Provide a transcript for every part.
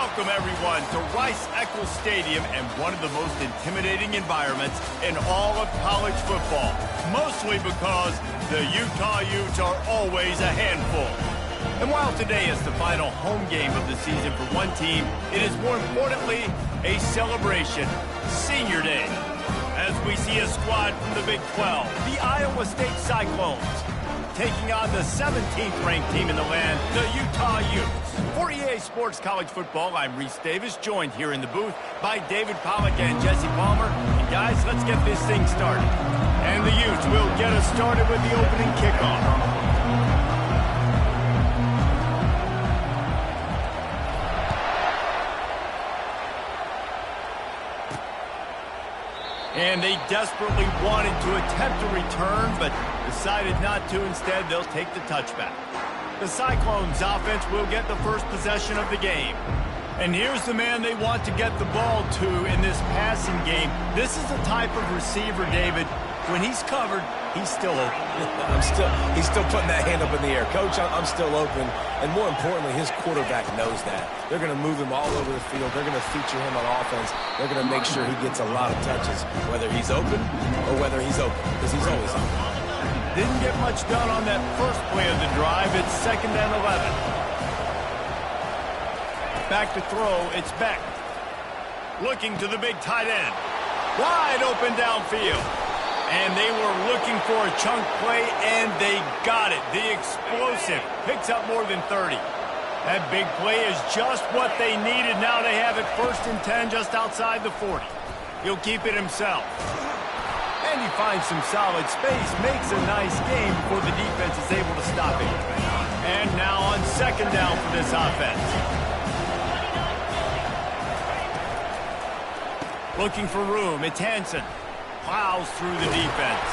Welcome, everyone, to Rzsl Stadium and one of the most intimidating environments in all of college football, mostly because the Utah Utes are always a handful. And while today is the final home game of the season for one team, it is more importantly a celebration, Senior Day, as we see a squad from the Big 12, the Iowa State Cyclones, taking on the 17th-ranked team in the land, the Utah Utes. For EA Sports College Football, I'm Reese Davis, joined here in the booth by David Pollack and Jesse Palmer. And guys, let's get this thing started. And the Utes will get us started with the opening kickoff. And they desperately wanted to attempt a return, but decided not to. Instead, they'll take the touchback. The Cyclones offense will get the first possession of the game. And here's the man they want to get the ball to in this passing game. This is the type of receiver, David, when he's covered, he's still open. He's still putting that hand up in the air. Coach, I'm still open. And more importantly, his quarterback knows that. They're going to move him all over the field. They're going to feature him on offense. They're going to make sure he gets a lot of touches, whether he's open or whether he's open, because he's always open. Didn't get much done on that first play of the drive. It's 2nd and 11. Back to throw, it's Beck. Looking to the big tight end. Wide open downfield. And they were looking for a chunk play, and they got it. The explosive picks up more than 30. That big play is just what they needed. Now they have it 1st and 10 just outside the 40. He'll keep it himself. And he finds some solid space, makes a nice game before the defense is able to stop it. And now on 2nd down for this offense. Looking for room, it's Hansen. Plows through the defense.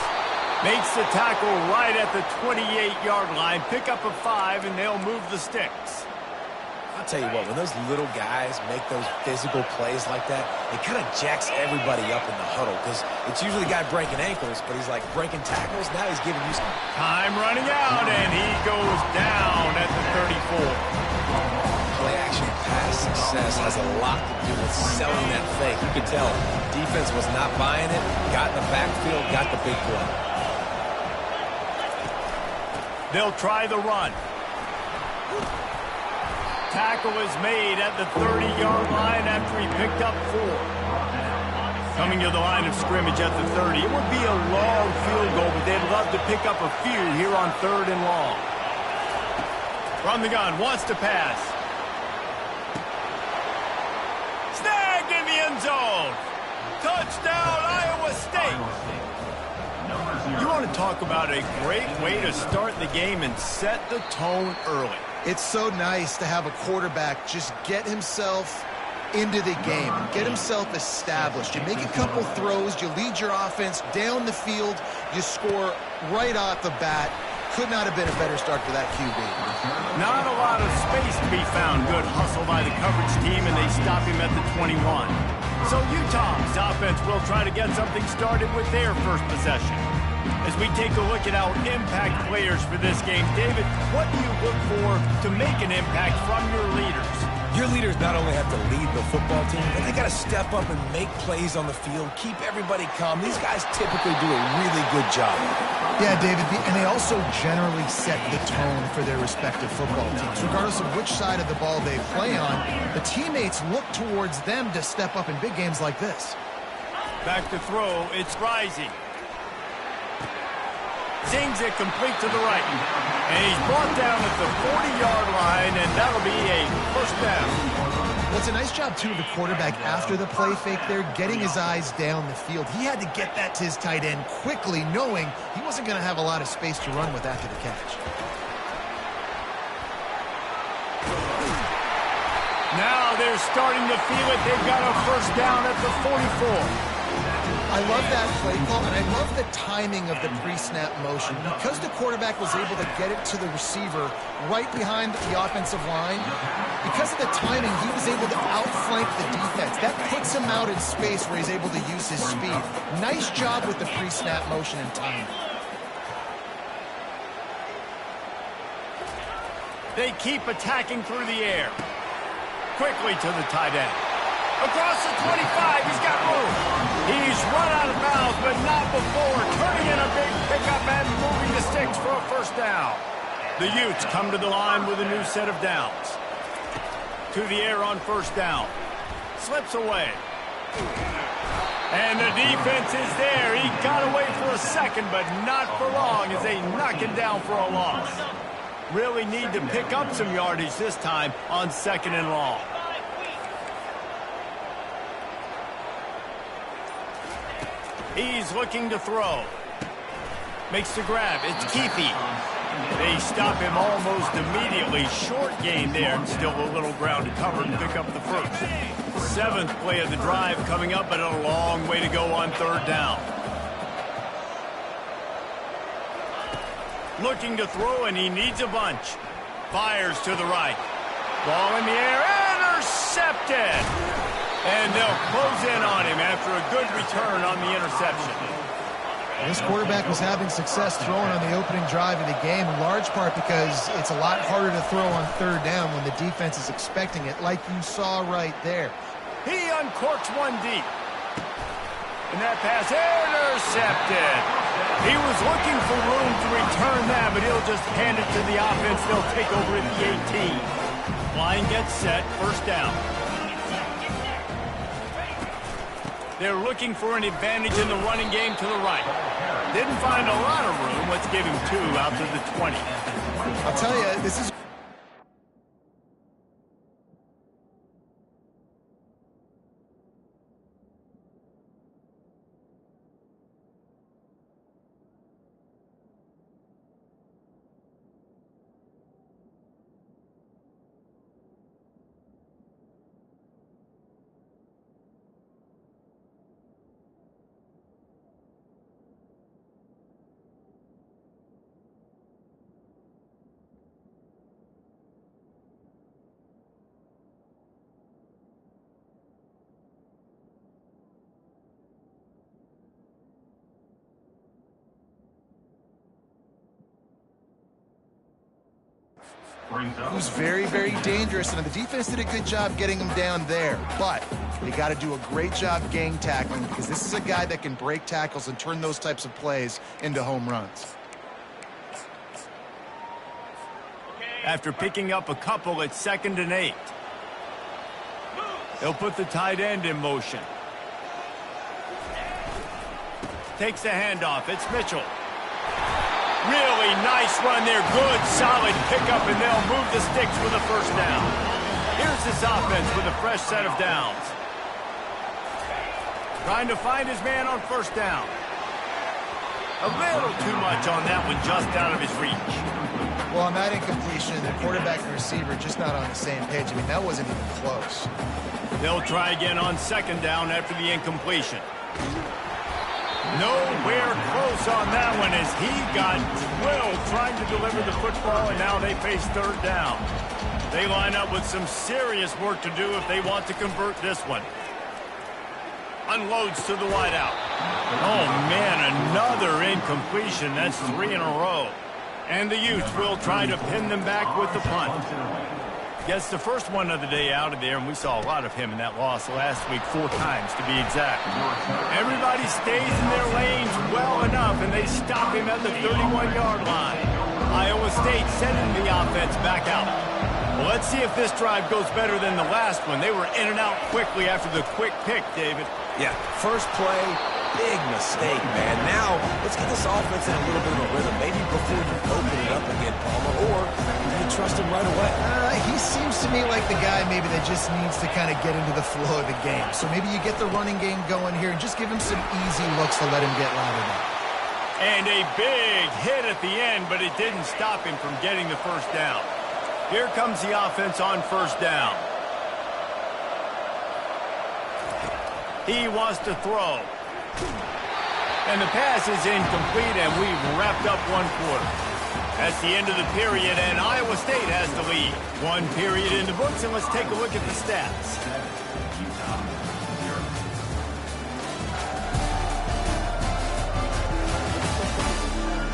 Makes the tackle right at the 28-yard line. Pick up a 5, and they'll move the sticks. I'll tell you what, when those little guys make those physical plays like that, it kind of jacks everybody up in the huddle, because it's usually the guy breaking ankles, but he's like breaking tackles. Now he's giving you some time running out, and he goes down at the 34. Play-action pass success has a lot to do with selling that fake. You could tell defense was not buying it, got in the backfield, got the big play. They'll try the run. Tackle is made at the 30-yard line after he picked up 4. Coming to the line of scrimmage at the 30. It would be a long field goal, but they'd love to pick up a few here on 3rd and long. From the gun, wants to pass. Snagged in the end zone. Touchdown, Iowa State. You want to talk about a great way to start the game and set the tone early. It's so nice to have a quarterback just get himself into the game and get himself established. You make a couple throws, you lead your offense down the field, you score right off the bat. Could not have been a better start for that QB. Not a lot of space to be found. Good hustle by the coverage team, and they stop him at the 21. So Utah's offense will try to get something started with their first possession. As we take a look at our impact players for this game, David, what do you look for to make an impact from your leaders? Your leaders not only have to lead the football team, but they got to step up and make plays on the field, keep everybody calm. These guys typically do a really good job. Yeah, David, and they also generally set the tone for their respective football teams. Regardless of which side of the ball they play on, the teammates look towards them to step up in big games like this. Back to throw, it's Rising. Zings it complete to the right. And he's brought down at the 40-yard line, and that'll be a 1st down. Well, it's a nice job, too, of the quarterback after the play fake there, getting his eyes down the field. He had to get that to his tight end quickly, knowing he wasn't going to have a lot of space to run with after the catch. Now they're starting to feel it. They've got a 1st down at the 44. I love that play call, and I love the timing of the pre-snap motion. Because the quarterback was able to get it to the receiver right behind the offensive line, because of the timing, he was able to outflank the defense. That puts him out in space where he's able to use his speed. Nice job with the pre-snap motion and timing. They keep attacking through the air. quickly to the tight end. Across the 25, he's got room. He's run out of bounds, but not before turning in a big pickup and moving the sticks for a first down. The Utes come to the line with a new set of downs. To the air on first down. Slips away. And the defense is there. He got away for a second, but not for long as they knock him down for a loss. Really need to pick up some yardage this time on second and long. He's looking to throw. Makes the grab. It's Cfb. They stop him almost immediately. Short gain there, and still a little ground to cover and pick up the first. Seventh play of the drive coming up, but a long way to go on third down. Looking to throw, and he needs a bunch. Fires to the right. Ball in the air, intercepted! And they'll close in on him after a good return on the interception. This quarterback was having success throwing on the opening drive of the game, in large part because it's a lot harder to throw on third down when the defense is expecting it, like you saw right there. He uncorks one deep. And that pass intercepted. He was looking for room to return that, but he'll just hand it to the offense. They'll take over at the 18. Line gets set, first down. They're looking for an advantage in the running game to the right. Didn't find a lot of room. Let's give him 2 out to the 20. I'll tell you, this is... It was very, very dangerous, and the defense did a good job getting him down there. But they got to do a great job gang tackling, because this is a guy that can break tackles and turn those types of plays into home runs. After picking up a couple at 2nd and 8. They'll put the tight end in motion. Takes the handoff. It's Mitchell. Really nice run there. Good, solid pickup, and they'll move the sticks for the first down. Here's this offense with a fresh set of downs. Trying to find his man on first down. A little too much on that one, just out of his reach. Well, on that incompletion, the quarterback and receiver just not on the same page. I mean, that wasn't even close. They'll try again on second down after the incompletion. Nowhere close on that one as he got drilled trying to deliver the football, and now they face third down. They line up with some serious work to do if they want to convert this one. Unloads to the wideout. Oh, man, another incompletion. That's 3 in a row. And the Utes will try to pin them back with the punt. Gets the first one of the day out of there, and we saw a lot of him in that loss last week, 4 times to be exact. Everybody stays in their lanes well enough, and they stop him at the 31-yard line. Iowa State sending the offense back out. Well, let's see if this drive goes better than the last one. They were in and out quickly after the quick pick, David. Yeah, first play, big mistake, man. Now, let's get this offense in a little bit of a rhythm. Maybe before you open it up again, Palmer, or you trust him right away. He seems to me like the guy maybe that just needs to kind of get into the flow of the game. So maybe you get the running game going here and just give him some easy looks to let him get lathered up. And a big hit at the end, but it didn't stop him from getting the first down. Here comes the offense on first down. He wants to throw. And the pass is incomplete, and we've wrapped up one quarter. That's the end of the period, and Iowa State has the lead. One period in the books, and let's take a look at the stats.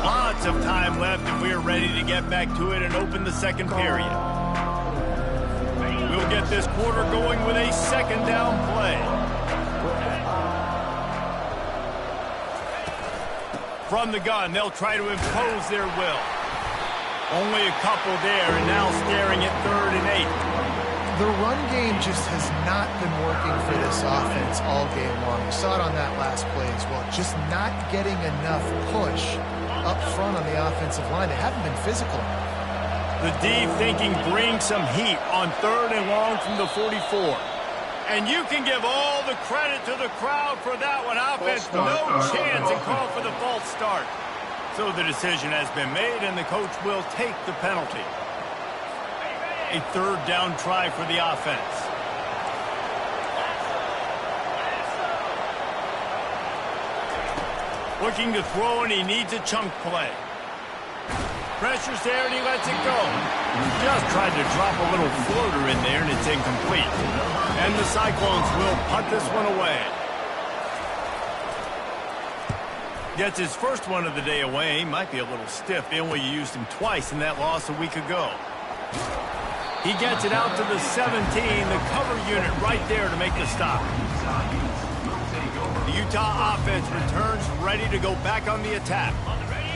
Lots of time left, and we're ready to get back to it and open the second period. We'll get this quarter going with a second down play. From the gun, they'll try to impose their will. Only a couple there, and now staring at 3rd and 8. The run game just has not been working for this offense all game long. You saw it on that last play as well. Just not getting enough push up front on the offensive line. They haven't been physical. The D thinking bring some heat on 3rd and long from the 44. And you can give all the credit to the crowd for that one. Offense, no chance, and call for the false start. So the decision has been made, and the coach will take the penalty. A 3rd down try for the offense. Looking to throw, and he needs a chunk play. Pressure's there, and he lets it go. Just tried to drop a little floater in there, and it's incomplete. And the Cyclones will punt this one away. Gets his first one of the day away. Might be a little stiff. They only used him twice in that loss a week ago. He gets it out to the 17. The cover unit right there to make the stop. The Utah offense returns ready to go back on the attack.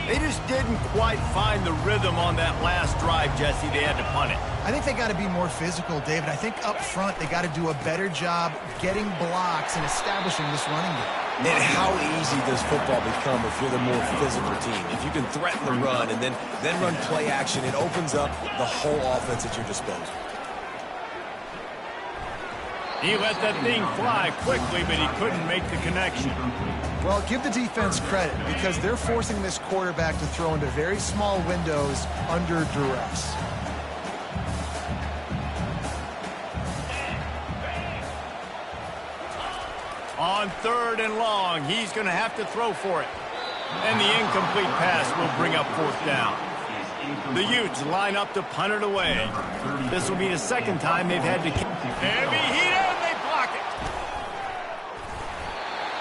They just didn't quite find the rhythm on that last drive, Jesse. They had to punt it. I think they got to be more physical, David. I think up front they got to do a better job getting blocks and establishing this running game. And how easy does football become if you're the more physical team? If you can threaten the run and then run play action, it opens up the whole offense at your disposal. He let that thing fly quickly, but he couldn't make the connection. Well, give the defense credit because they're forcing this quarterback to throw into very small windows under duress. On 3rd and long, he's going to have to throw for it. And the incomplete pass will bring up 4th down. The Utes line up to punt it away. This will be the second time they've had to kick. Heavy heat, and they block it.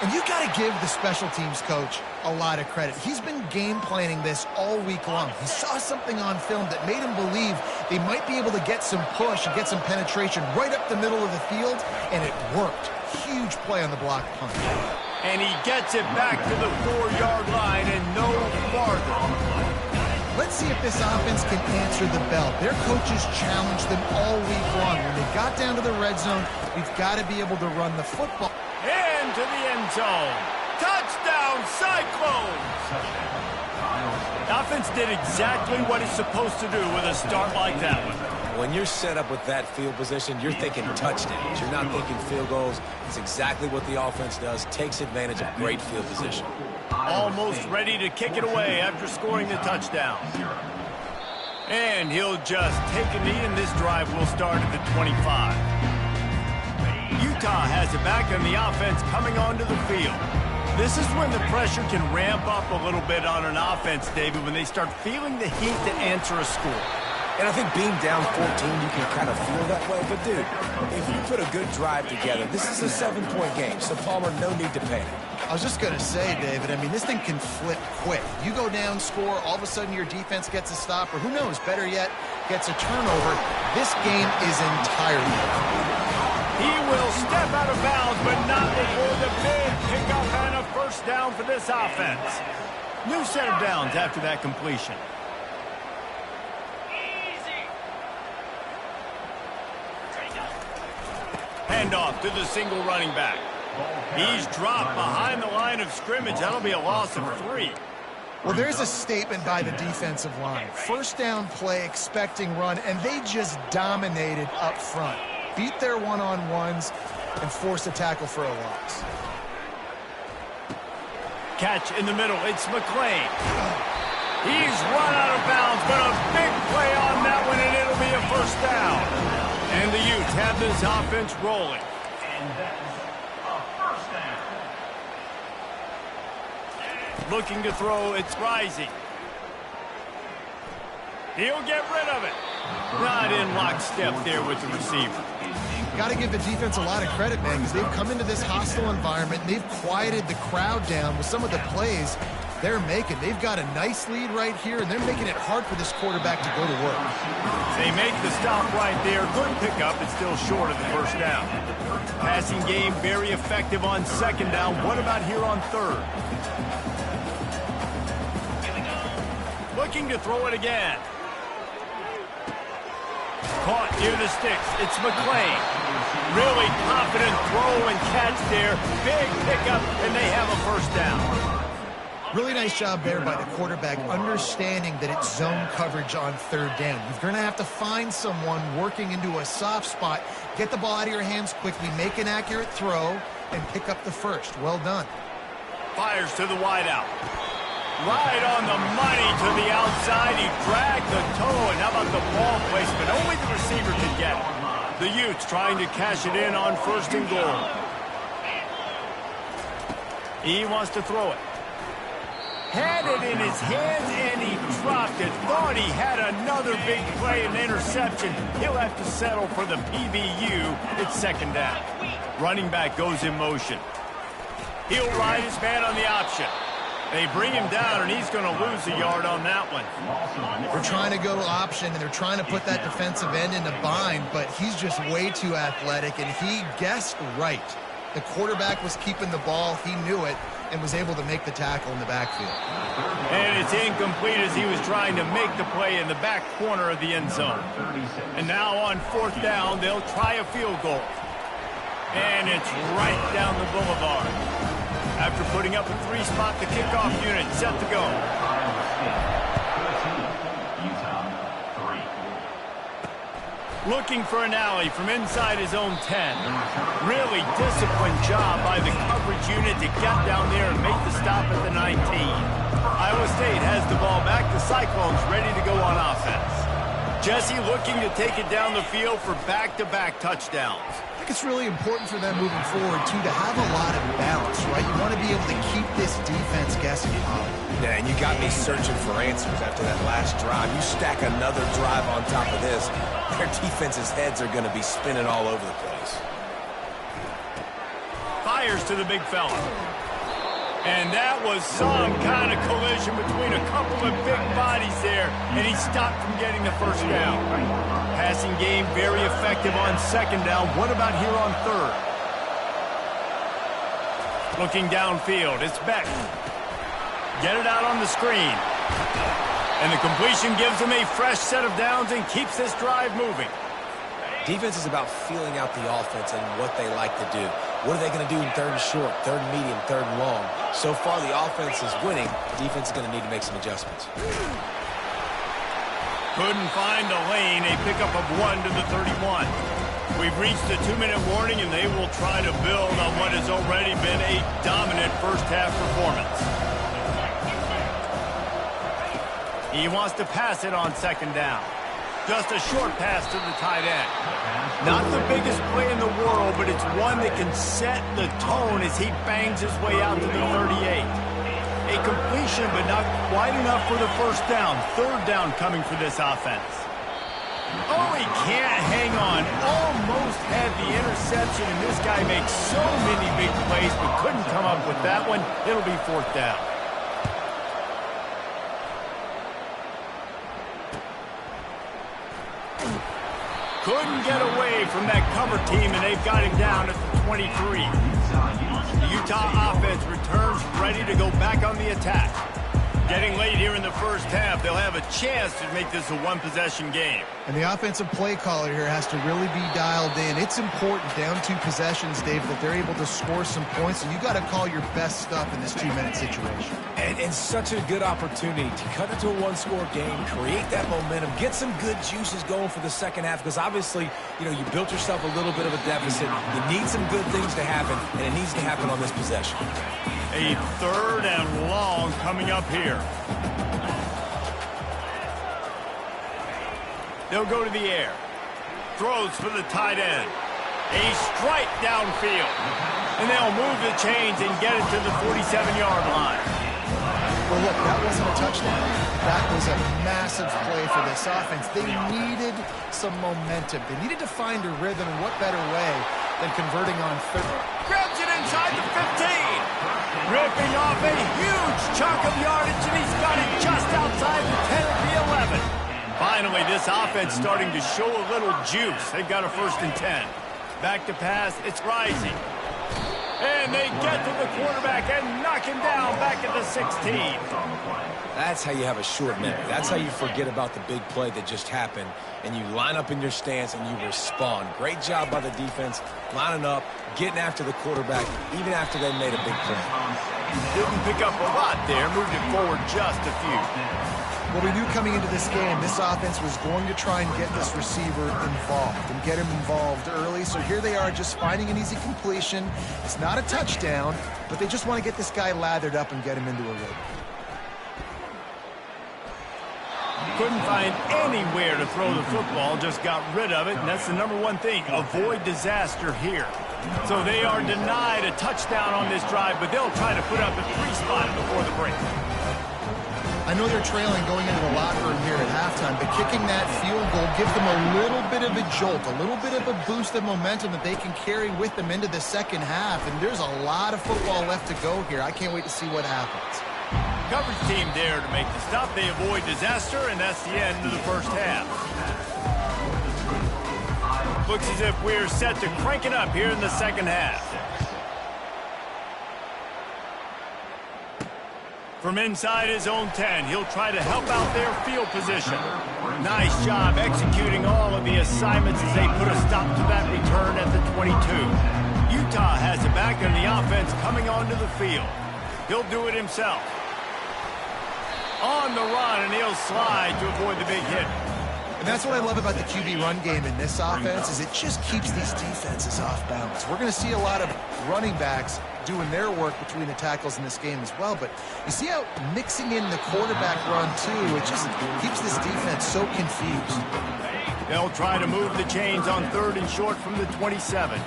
And you got to give the special teams coach a lot of credit. He's been game planning this all week long. He saw something on film that made him believe they might be able to get some push and get some penetration right up the middle of the field, and it worked. Huge play on the block punt. And he gets it back to the 4-yard line and no farther. Let's see if this offense can answer the bell. Their coaches challenged them all week long. When they got down to the red zone, we've got to be able to run the football. Into the end zone. Touchdown, Cyclones! The offense did exactly what it's supposed to do with a start like that one. When you're set up with that field position, you're thinking touchdowns. You're not thinking field goals. It's exactly what the offense does. Takes advantage of great field position. Almost ready to kick it away after scoring the touchdown. And he'll just take a knee, and this drive will start at the 25. Utah has it back, and the offense coming onto the field. This is when the pressure can ramp up a little bit on an offense, David, when they start feeling the heat to answer a score. And I think being down 14, you can kind of feel that way. But, dude, if you put a good drive together, this is a 7-point game. So, Palmer, no need to panic. I was just going to say, David, I mean, this thing can flip quick. You go down, score, all of a sudden your defense gets a stop, or who knows, better yet, gets a turnover. This game is entirely over. He will step out of bounds, but not before the big pickup and a first down for this offense. New set of downs after that completion. Handoff to the single running back. He's dropped behind the line of scrimmage. That'll be a loss of 3. Well, there's a statement by the defensive line. First down play, expecting run, and they just dominated up front. Beat their one-on-ones and forced a tackle for a loss. Catch in the middle. It's McClain. He's run out of bounds, but a big play on that one, and it'll be a first down. And the Utes have this offense rolling. And that is a first down. Looking to throw, it's rising. He'll get rid of it. Not in lockstep there with the receiver. Got to give the defense a lot of credit, man, because they've come into this hostile environment, and they've quieted the crowd down with some of the plays they're making. They've got a nice lead right here, and they're making it hard for this quarterback to go to work. They make the stop right there. Good pickup. It's still short of the first down. Passing game very effective on second down. What about here on third? Looking to throw it again. Caught near the sticks. It's McClain. Really confident throw and catch there. Big pickup, and they have a first down. Really nice job there by the quarterback, understanding that it's zone coverage on third down. You're going to have to find someone working into a soft spot, get the ball out of your hands quickly, make an accurate throw, and pick up the first. Well done. Fires to the wideout. Right on the money to the outside. He dragged the toe, and how about the ball placement? Only the receiver could get it. The Utes trying to cash it in on first and goal. He wants to throw it. Had it in his hands, and he dropped it. Thought he had another big play and interception. He'll have to settle for the PBU. It's second down. Running back goes in motion. He'll ride his man on the option. They bring him down, and he's going to lose a yard on that one. They're trying to go option, and they're trying to put that defensive end in a bind, but he's just way too athletic, and he guessed right. The quarterback was keeping the ball. He knew it and was able to make the tackle in the backfield. And it's incomplete as he was trying to make the play in the back corner of the end zone. And now on fourth down, they'll try a field goal. And it's right down the boulevard. After putting up a three-spot, the kickoff unit set to go. Looking for an alley from inside his own 10. Really disciplined job by the coverage unit to get down there and make the stop at the 19. Iowa State has the ball back. The Cyclones ready to go on offense. Jesse looking to take it down the field for back-to-back touchdowns. I think it's really important for them moving forward, too, to have a lot of balance, right? You want to be able to keep this defense guessing. Yeah, and you got me searching for answers after that last drive. You stack another drive on top of this, their defense's heads are going to be spinning all over the place. Fires to the big fella. And that was some kind of collision between a couple of big bodies there, and he stopped from getting the first down. Passing game very effective on second down. What about here on third? Looking downfield, it's Beck. Get it out on the screen. And the completion gives him a fresh set of downs and keeps this drive moving. Defense is about feeling out the offense and what they like to do. What are they going to do in third and short, third and medium, third and long? So far, the offense is winning. Defense is going to need to make some adjustments. Couldn't find a lane. A pickup of 1 to the 31. We've reached the 2-minute warning, and they will try to build on what has already been a dominant first-half performance. He wants to pass it on second down. Just a short pass to the tight end. Not the biggest play in the world, but it's one that can set the tone as he bangs his way out to the 38. A completion, but not quite enough for the first down. Third down coming for this offense. Oh, he can't hang on. Almost had the interception, and this guy makes so many big plays, but couldn't come up with that one. It'll be fourth down. Couldn't get away from that cover team, and they've got him down at the 23. The Utah offense returns ready to go back on the attack. Getting late here in the first half, they'll have a chance to make this a one-possession game. And the offensive play caller here has to really be dialed in. It's important down 2 possessions, Dave, that they're able to score some points, and you got to call your best stuff in this 2-minute situation. And such a good opportunity to cut it to a one-score game, create that momentum, get some good juices going for the second half, because obviously, you know, you built yourself a little bit of a deficit. You need some good things to happen, and it needs to happen on this possession. A third and long coming up here. They'll go to the air. Throws for the tight end. A strike downfield. And they'll move the chains and get it to the 47-yard line. Well, look, that wasn't a touchdown. That was a massive play for this offense. They needed some momentum. They needed to find a rhythm, and what better way than converting on third. Grabs it inside the 15. Ripping off a huge chunk of yardage, and he's got it just outside the 10 of the 11. Finally, this offense starting to show a little juice. They've got a 1st and 10. Back to pass, it's rising. And they get to the quarterback and knock him down back at the 16. That's how you have a short memory. That's how you forget about the big play that just happened, and you line up in your stance and you respond. Great job by the defense, lining up, getting after the quarterback, even after they made a big play. Didn't pick up a lot there, moved it forward just a few. Well, we knew coming into this game, this offense was going to try and get this receiver involved and get him involved early. So here they are just finding an easy completion. It's not a touchdown, but they just want to get this guy lathered up and get him into a rhythm. Couldn't find anywhere to throw the football, just got rid of it, and that's the #1 thing. Avoid disaster here. So they are denied a touchdown on this drive, but they'll try to put up a 3-spot before the break. I know they're trailing going into the locker room here at halftime, but kicking that field goal gives them a little bit of a jolt, a little bit of a boost of momentum that they can carry with them into the second half. And there's a lot of football left to go here. I can't wait to see what happens. Coverage team there to make the stop. They avoid disaster, and that's the end of the first half. Looks as if we're set to crank it up here in the second half. From inside his own 10, he'll try to help out their field position. Nice job executing all of the assignments as they put a stop to that return at the 22. Utah has it back, and the offense coming onto the field. He'll do it himself. On the run, and he'll slide to avoid the big hit. And that's what I love about the QB run game in this offense, is it just keeps these defenses off balance. We're going to see a lot of running backs doing their work between the tackles in this game as well, but you see how mixing in the quarterback run too, it just keeps this defense so confused. They'll try to move the chains on 3rd and short from the 27.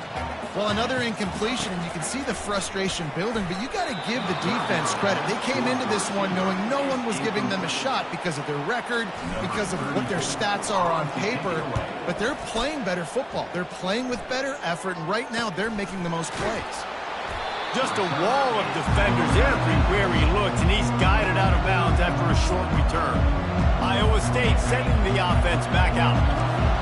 Well, another incompletion, and you can see the frustration building, but you got to give the defense credit. They came into this one knowing no one was giving them a shot because of their record, because of what their stats are on paper, but they're playing better football. They're playing with better effort, and right now they're making the most plays. Just a wall of defenders everywhere he looks, and he's guided out of bounds after a short return. Iowa State sending the offense back out.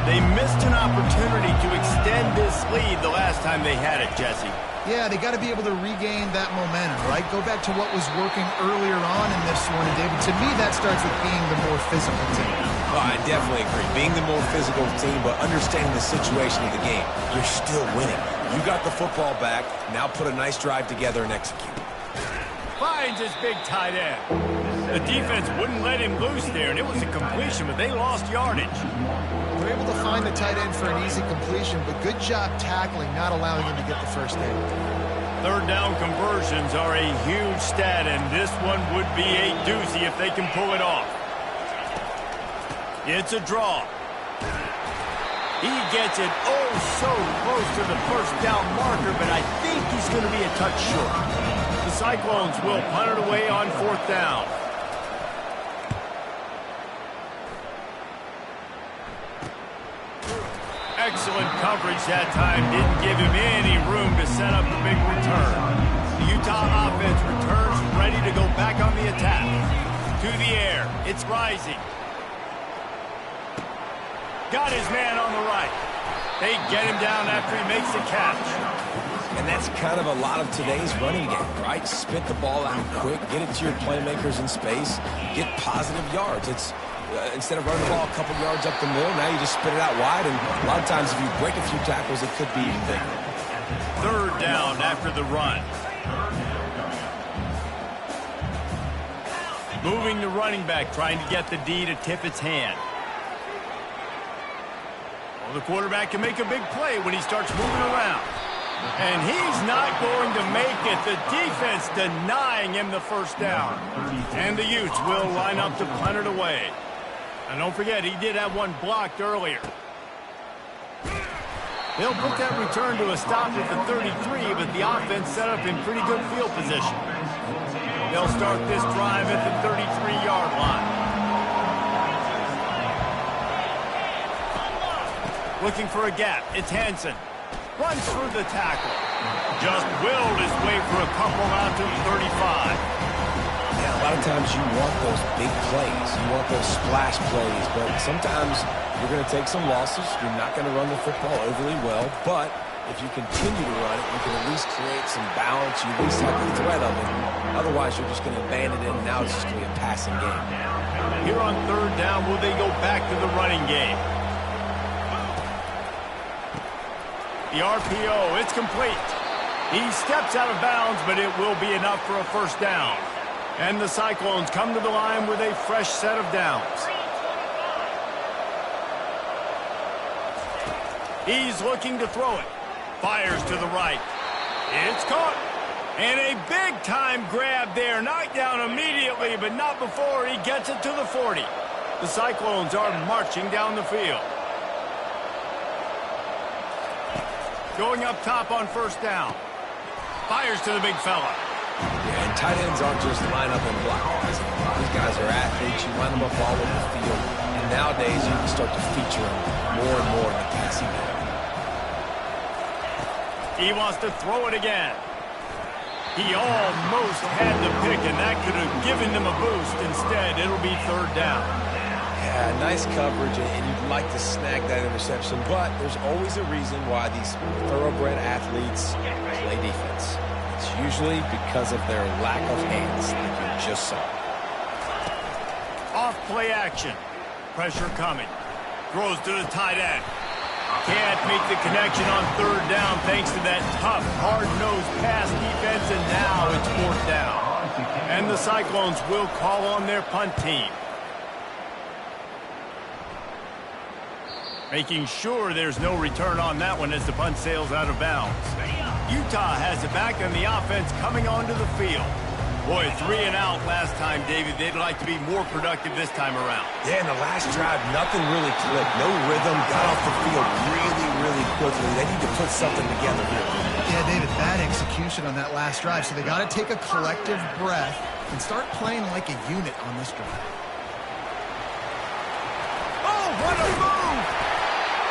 They missed an opportunity to extend this lead the last time they had it, Jesse. Yeah, they got to be able to regain that momentum, right? Go back to what was working earlier on in this one, and David, to me, that starts with being the more physical team. Well, I definitely agree. Being the more physical team, but understanding the situation of the game. You're still winning. You got the football back. Now put a nice drive together and execute. Finds his big tight end. The defense wouldn't let him loose there, and it was a completion, but they lost yardage. They're able to find the tight end for an easy completion, but good job tackling, not allowing him to get the first down. 3rd down conversions are a huge stat, and this one would be a doozy if they can pull it off. It's a draw. He gets it so close to the 1st down marker, but I think he's going to be a touch short. The Cyclones will punt it away on 4th down. Excellent coverage that time. Didn't give him any room to set up the big return. The Utah offense returns ready to go back on the attack. To the air. It's rising. Got his man on the right. They get him down after he makes the catch. And that's kind of a lot of today's running game, right? Spit the ball out quick, get it to your playmakers in space, get positive yards. It's instead of running the ball a couple yards up the middle, now you just spit it out wide, and a lot of times if you break a few tackles, it could be even bigger. 3rd down after the run. Moving the running back, trying to get the D to tip its hand. Well, the quarterback can make a big play when he starts moving around. And he's not going to make it. The defense denying him the 1st down. And the Utes will line up to punt it away. And don't forget, he did have one blocked earlier. They'll put that return to a stop at the 33, but the offense set up in pretty good field position. They'll start this drive at the 33-yard line. Looking for a gap. It's Hansen. Runs through the tackle. Just willed his way for a couple out to the 35. Yeah, lot of times you want those big plays. You want those splash plays, but sometimes you're going to take some losses. You're not going to run the football overly well, but if you continue to run it, you can at least create some balance. You at least have the threat of it. Otherwise, you're just going to abandon it, and now it's just going to be a passing game. Here on third down, will they go back to the running game? The RPO, it's complete. He steps out of bounds, but it will be enough for a first down. And the Cyclones come to the line with a fresh set of downs. He's looking to throw it. Fires to the right. It's caught. And a big-time grab there. Knocked down immediately, but not before he gets it to the 40. The Cyclones are marching down the field. Going up top on first down. Fires to the big fella. Yeah, and tight ends aren't just line up and block guys. These guys are athletes. You line them up all over the field. And nowadays, you can start to feature them more and more in the passing game. He wants to throw it again. He almost had the pick, and that could have given them a boost. Instead, it'll be third down. Yeah, nice coverage, and you'd like to snag that interception, but there's always a reason why these thoroughbred athletes play defense. It's usually because of their lack of hands, like you just saw. Off play action. Pressure coming. Throws to the tight end. Can't make the connection on third down thanks to that tough, hard-nosed pass defense, and now it's fourth down. And the Cyclones will call on their punt team. Making sure there's no return on that one as the punt sails out of bounds. Utah has it back, and the offense coming onto the field. Boy, 3 and out last time, David. They'd like to be more productive this time around. Yeah, in the last drive, nothing really clicked. No rhythm, got off the field really quickly. They need to put something together here. Yeah, David, bad execution on that last drive, so they got to take a collective breath and start playing like a unit on this drive. Oh, what a move!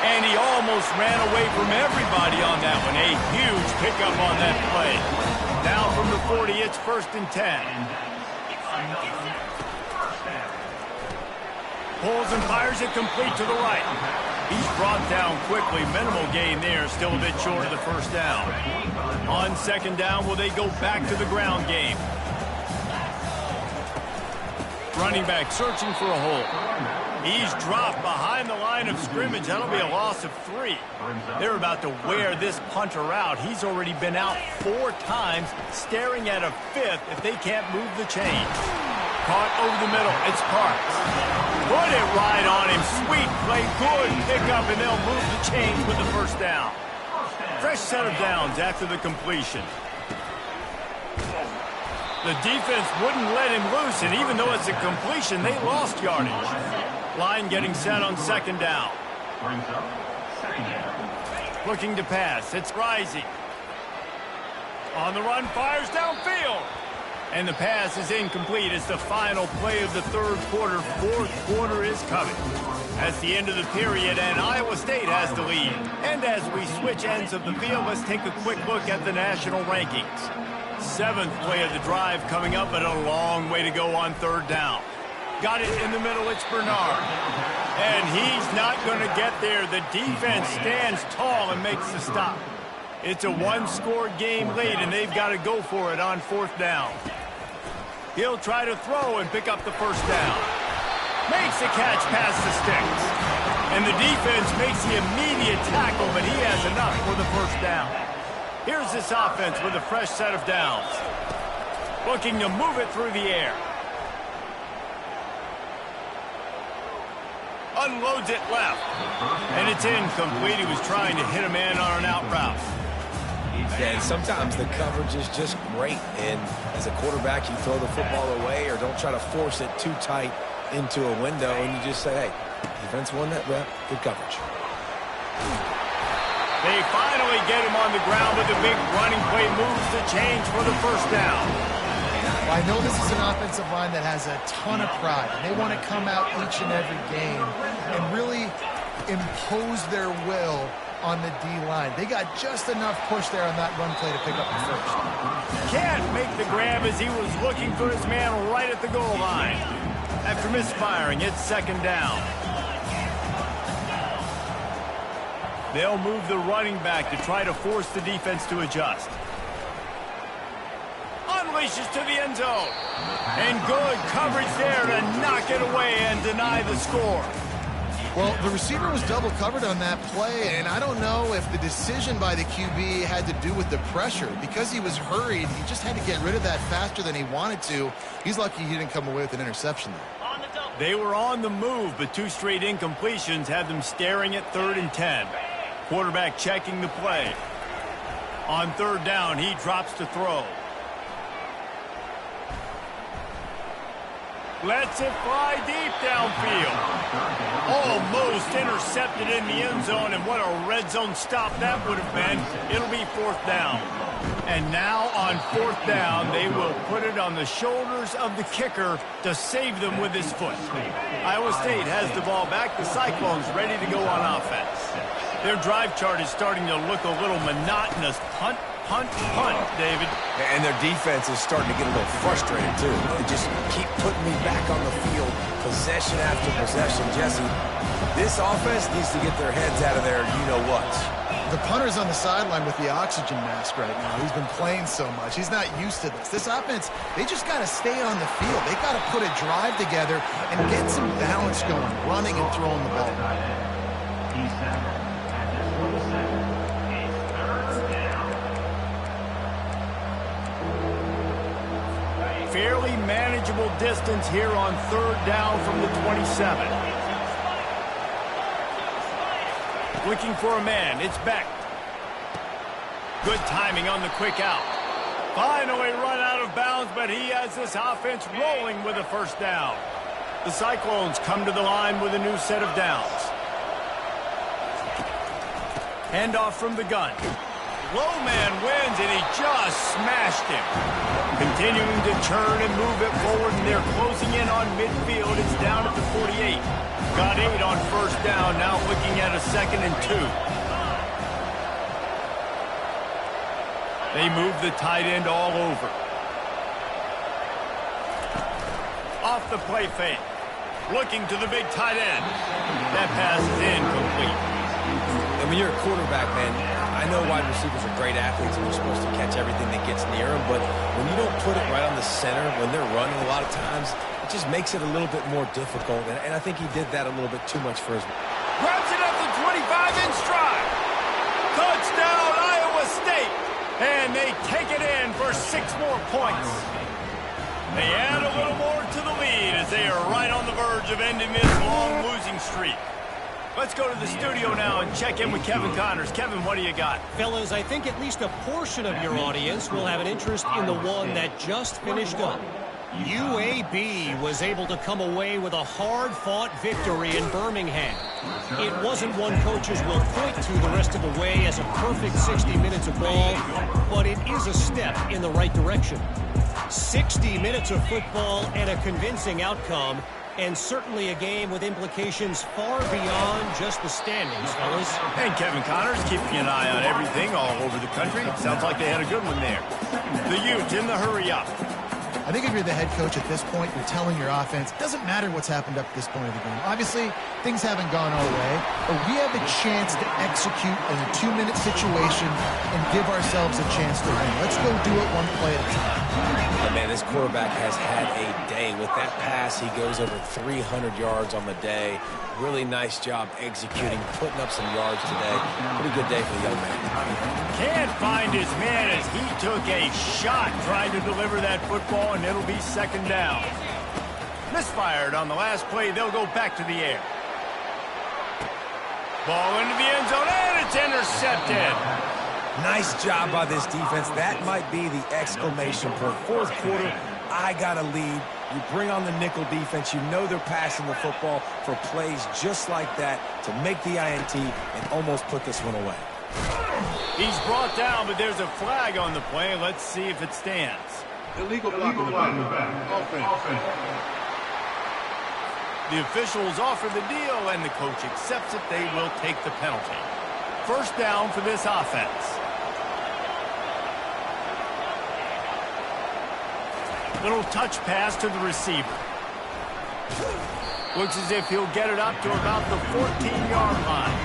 And he almost ran away from everybody on that one. A huge pickup on that play. Now from the 40, it's 1st and 10. Pulls and fires it complete to the right. He's brought down quickly. Minimal gain there. Still a bit short of the first down. On second down, will they go back to the ground game? Running back searching for a hole. He's dropped behind the line of scrimmage. That'll be a loss of 3. They're about to wear this punter out. He's already been out 4 times, staring at a 5th if they can't move the chains. Caught over the middle. It's Parks. Put it right on him. Sweet play. Good pickup, and they'll move the chains with the first down. Fresh set of downs after the completion. The defense wouldn't let him loose, and even though it's a completion, they lost yardage. Line getting set on second down. Looking to pass. It's Rising. On the run, fires downfield. And the pass is incomplete. It's the final play of the third quarter. Fourth quarter is coming. That's the end of the period, and Iowa State has the lead. And as we switch ends of the field, let's take a quick look at the national rankings. 7th play of the drive coming up, but a long way to go on third down. Got it in the middle, it's Bernard. And he's not going to get there. The defense stands tall and makes the stop. It's a one-score game late, and they've got to go for it on fourth down. He'll try to throw and pick up the first down. Makes the catch past the sticks. And the defense makes the immediate tackle, but he has enough for the first down. Here's this offense with a fresh set of downs. Looking to move it through the air. Unloads it left. And it's incomplete. He was trying to hit a man on an out route. Yeah, and sometimes the coverage is just great. And as a quarterback, you throw the football away or don't try to force it too tight into a window. And you just say, hey, defense won that rep. Good coverage. They finally get him on the ground, but the big running play moves the chains for the first down. Well, I know this is an offensive line that has a ton of pride. They want to come out each and every game and really impose their will on the D-line. They got just enough push there on that run play to pick up the first. Can't make the grab as he was looking for his man right at the goal line. After misfiring, it's second down. They'll move the running back to try to force the defense to adjust. Unleashes to the end zone. And good coverage there to knock it away and deny the score. Well, the receiver was double covered on that play, and I don't know if the decision by the QB had to do with the pressure. Because he was hurried, he just had to get rid of that faster than he wanted to. He's lucky he didn't come away with an interception there. They were on the move, but two straight incompletions had them staring at 3rd and 10. Quarterback checking the play. On 3rd down, he drops to throw. Lets it fly deep downfield. Almost intercepted in the end zone, and what a red zone stop that would have been. It'll be 4th down. And now on 4th down, they will put it on the shoulders of the kicker to save them with his foot. Iowa State has the ball back. The Cyclones ready to go on offense. Their drive chart is starting to look a little monotonous. Punt, punt, punt, David. And their defense is starting to get a little frustrated, too. They just keep putting me back on the field, possession after possession. Jesse, this offense needs to get their heads out of their you-know-whats. The punter's on the sideline with the oxygen mask right now. He's been playing so much. He's not used to this. This offense, they just got to stay on the field. They got to put a drive together and get some balance going, running and throwing the ball. Fairly manageable distance here on 3rd down from the 27. Looking for a man. It's Beck. Good timing on the quick out. Finally run out of bounds, but he has this offense rolling with a 1st down. The Cyclones come to the line with a new set of downs. Handoff from the gun. Low man wins, and he just smashed him. Continuing to turn and move it forward, and they're closing in on midfield. It's down at the 48. Got 8 on 1st down, now looking at a 2nd and 2. They move the tight end all over. Off the play fake. Looking to the big tight end. That pass is incomplete. And when you're a quarterback, man, I know wide receivers are great athletes and you're supposed to catch everything that gets near them, but when you don't put it right on the center, when they're running a lot of times, it just makes it a little bit more difficult, and I think he did that a little bit too much for his... Grabs it up to 25 in stride. Touchdown, Iowa State. And they take it in for 6 more points. They add a little more to the lead as they are right on the verge of ending this long losing streak. Let's go to the studio now and check in with Kevin Connors. Kevin, what do you got? Fellas, I think at least a portion of your audience will have an interest in the one that just finished up. UAB was able to come away with a hard-fought victory in Birmingham. It wasn't one coaches will point to the rest of the way as a perfect 60 minutes of ball, but it is a step in the right direction. 60 minutes of football and a convincing outcome, and certainly a game with implications far beyond just the standings, fellas. And Kevin Connors keeping an eye on everything all over the country. Sounds like they had a good one there. The Utes in the hurry-up. I think if you're the head coach at this point, you're telling your offense, it doesn't matter what's happened up to this point of the game. Obviously, things haven't gone our way, but we have a chance to execute in a 2-minute situation and give ourselves a chance to win. Let's go do it one play at a time. But man, this quarterback has had a day. With that pass, he goes over 300 yards on the day. Really nice job executing, putting up some yards today. Pretty good day for the young man. Can't find his man as he took a shot trying to deliver that football, and it'll be 2nd down. Misfired on the last play. They'll go back to the air. Ball into the end zone, and it's intercepted. Nice job by this defense. That might be the exclamation point. 4th quarter, I got a lead. You bring on the nickel defense. You know they're passing the football for plays just like that to make the INT and almost put this one away. He's brought down, but there's a flag on the play. Let's see if it stands. Illegal block in the back. Offense. The officials offer the deal, and the coach accepts it. They will take the penalty. 1st down for this offense. Little touch pass to the receiver. Looks as if he'll get it up to about the 14-yard line.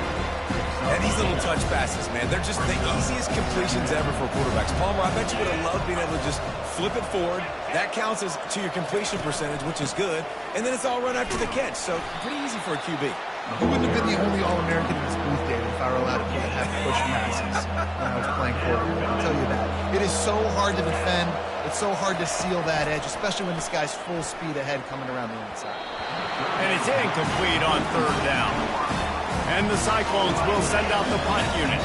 And these little touch passes, man, they're just the easiest completions ever for quarterbacks. Palmer, I bet you would have loved being able to just flip it forward. That counts as to your completion percentage, which is good. And then it's all run after the catch, so pretty easy for a QB. He wouldn't have been the only All-American in this booth, David, if I were allowed to have push passes when I was playing quarterback. I'll tell you that. It is so hard to defend. It's so hard to seal that edge, especially when this guy's full speed ahead coming around the inside. And it's incomplete on third down. And the Cyclones will send out the punt unit.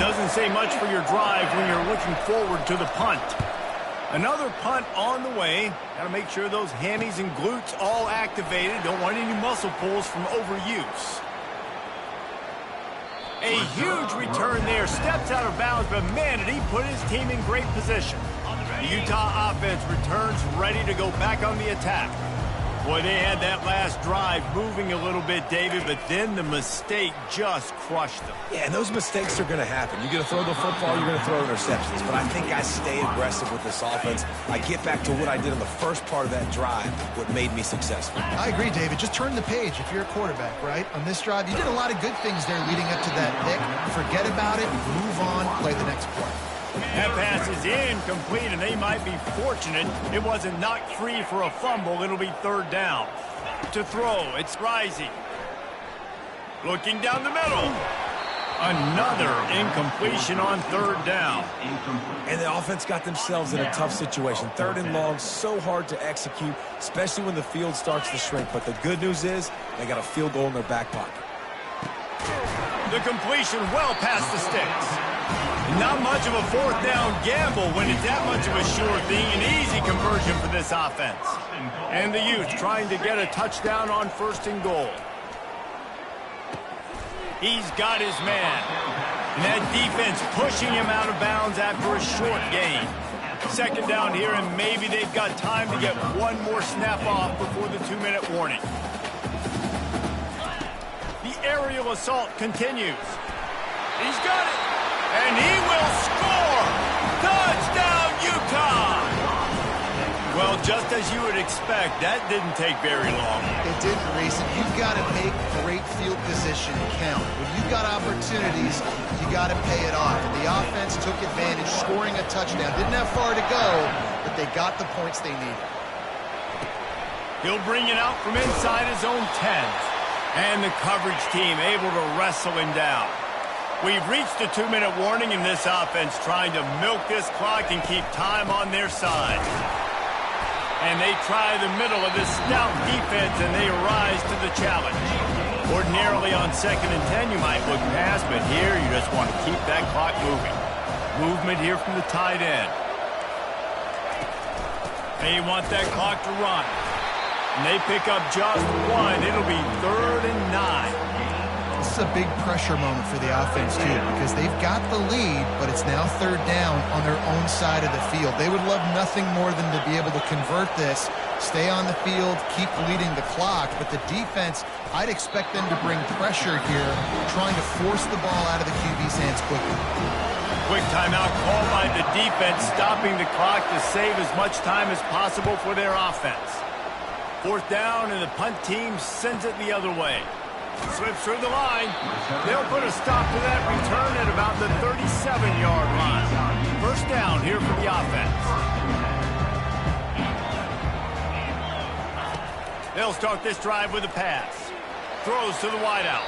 Doesn't say much for your drive when you're looking forward to the punt. Another punt on the way. Got to make sure those hammies and glutes all activated. Don't want any muscle pulls from overuse. A huge return there. Steps out of bounds, but man, did he put his team in great position. The Utah offense returns ready to go back on the attack. Boy, they had that last drive moving a little bit, David, but then the mistake just crushed them. Yeah, and those mistakes are going to happen. You're going to throw the football, you're going to throw interceptions. But I think I stay aggressive with this offense. I get back to what I did in the first part of that drive, what made me successful. I agree, David. Just turn the page if you're a quarterback, right? On this drive, you did a lot of good things there leading up to that pick. Forget about it, move on, play the next play. That pass is incomplete, and they might be fortunate it wasn't knocked free for a fumble. It'll be third down. To throw, it's Rising. Looking down the middle. Another incompletion on third down. And the offense got themselves in a tough situation. Third and long, so hard to execute, especially when the field starts to shrink. But the good news is they got a field goal in their back pocket. The completion well past the sticks. Not much of a fourth down gamble when it's that much of a sure thing. An easy conversion for this offense. And the Utes trying to get a touchdown on first and goal. He's got his man. And that defense pushing him out of bounds after a short gain. Second down here, and maybe they've got time to get one more snap off before the 2-minute warning. The aerial assault continues. He's got it. And he will score! Touchdown, Utah! Well, just as you would expect, that didn't take very long. It didn't, Reese. You've got to make great field position count. When you've got opportunities, you got to pay it off. The offense took advantage, scoring a touchdown. Didn't have far to go, but they got the points they needed. He'll bring it out from inside his own 10. And the coverage team able to wrestle him down. We've reached a 2-minute warning in this offense, trying to milk this clock and keep time on their side. And they try the middle of this stout defense, and they rise to the challenge. Ordinarily on 2nd and 10, you might look past, but here you just want to keep that clock moving. Movement here from the tight end. They want that clock to run. And they pick up just one. It'll be 3rd and 9. This is a big pressure moment for the offense, too, because they've got the lead, but it's now 3rd down on their own side of the field. They would love nothing more than to be able to convert this, stay on the field, keep leading the clock. But the defense, I'd expect them to bring pressure here, trying to force the ball out of the QB's hands quickly. Quick timeout called by the defense, stopping the clock to save as much time as possible for their offense. 4th down, and the punt team sends it the other way. Slips through the line. They'll put a stop to that return at about the 37-yard line. First down here for the offense. They'll start this drive with a pass. Throws to the wideout.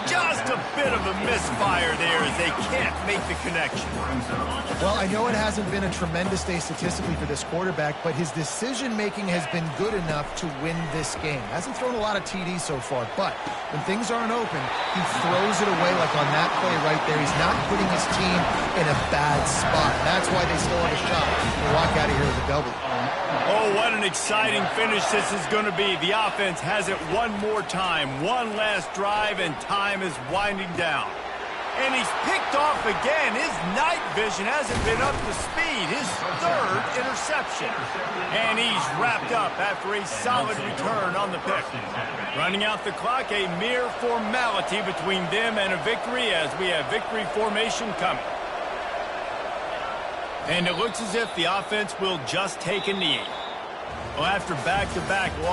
Just a bit of a misfire there as they can't make the connection. Well, I know it hasn't been a tremendous day statistically for this quarterback, but his decision-making has been good enough to win this game. Hasn't thrown a lot of TDs so far, but when things aren't open, he throws it away like on that play right there. He's not putting his team in a bad spot. That's why they still have a shot to walk out of here with a W. Oh, what an exciting finish this is going to be. The offense has it one more time. One last drive, and time is winding down. And he's picked off again. His night vision hasn't been up to speed. His 3rd interception. And he's wrapped up after a solid return on the pick. Running out the clock, a mere formality between them and a victory as we have victory formation coming. And it looks as if the offense will just take a knee. Well, after back-to-back losses,